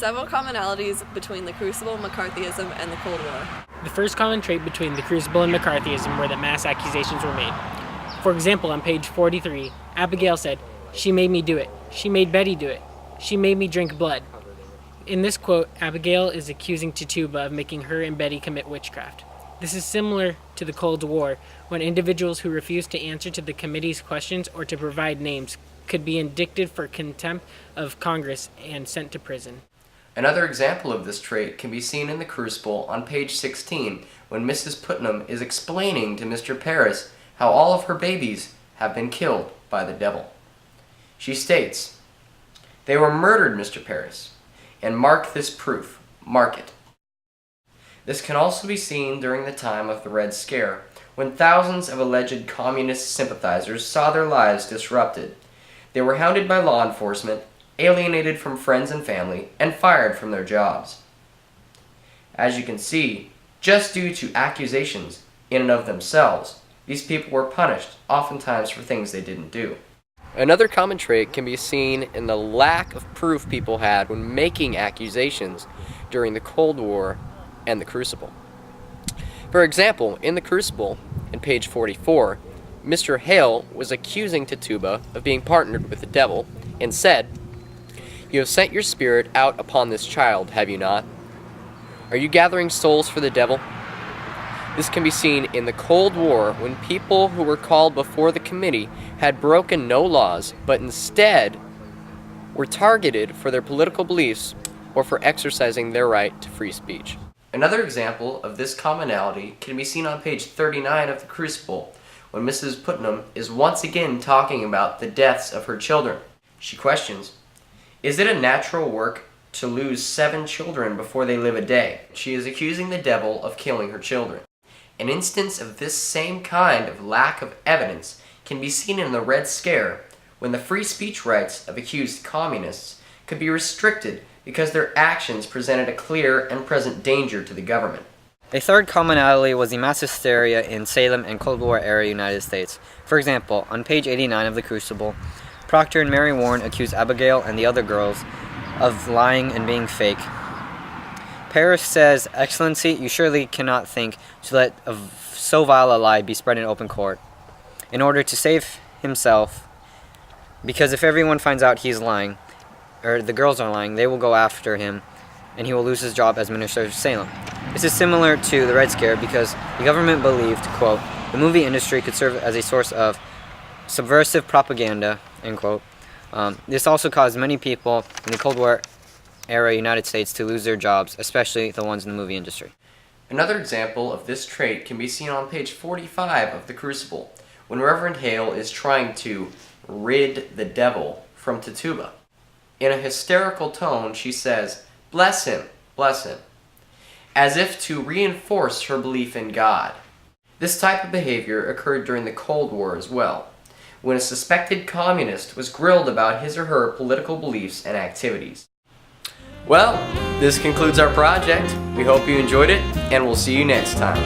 several commonalities between the Crucible, McCarthyism, and the Cold War. The first common trait between the Crucible and McCarthyism were that mass accusations were made. For example, on page 43, Abigail said, "She made me do it. She made Betty do it. She made me drink blood." In this quote, Abigail is accusing Tituba of making her and Betty commit witchcraft. This is similar to the Cold War, when individuals who refused to answer to the committee's questions or to provide names could be indicted for contempt of Congress and sent to prison. Another example of this trait can be seen in the Crucible on page 16, when Mrs. Putnam is explaining to Mr. Parris how all of her babies have been killed by the devil. She states, "They were murdered, Mr. Parris, and mark this proof, mark it." This can also be seen during the time of the Red Scare, when thousands of alleged communist sympathizers saw their lives disrupted. They were hounded by law enforcement, alienated from friends and family, and fired from their jobs. As you can see, just due to accusations in and of themselves, these people were punished, oftentimes for things they didn't do. Another common trait can be seen in the lack of proof people had when making accusations during the Cold War and the Crucible. For example, in the Crucible, in page 44, Mr. Hale was accusing Tituba of being partnered with the devil and said, "You have sent your spirit out upon this child, have you not? Are you gathering souls for the devil?" This can be seen in the Cold War when people who were called before the committee had broken no laws, but instead were targeted for their political beliefs or for exercising their right to free speech. Another example of this commonality can be seen on page 39 of the Crucible, when Mrs. Putnam is once again talking about the deaths of her children. She questions, "Is it a natural work to lose 7 children before they live a day?" She is accusing the devil of killing her children. An instance of this same kind of lack of evidence can be seen in the Red Scare, when the free speech rights of accused communists could be restricted because their actions presented a clear and present danger to the government. A third commonality was the mass hysteria in Salem and Cold War era United States. For example, on page 89 of the Crucible, Proctor and Mary Warren accuse Abigail and the other girls of lying and being fake. Parris says, "Excellency, you surely cannot think to let so vile a lie be spread in open court, in order to save himself, because if everyone finds out he's lying, or the girls are lying, they will go after him, and he will lose his job as minister of Salem." This is similar to the Red Scare because the government believed, quote, the movie industry could serve as a source of subversive propaganda, end quote. This also caused many people in the Cold War era United States to lose their jobs, especially the ones in the movie industry. Another example of this trait can be seen on page 45 of the Crucible, when Reverend Hale is trying to rid the devil from Tituba. In a hysterical tone, she says, "Bless him, as if to reinforce her belief in God. This type of behavior occurred during the Cold War as well, when a suspected communist was grilled about his or her political beliefs and activities. Well, this concludes our project. We hope you enjoyed it, and we'll see you next time.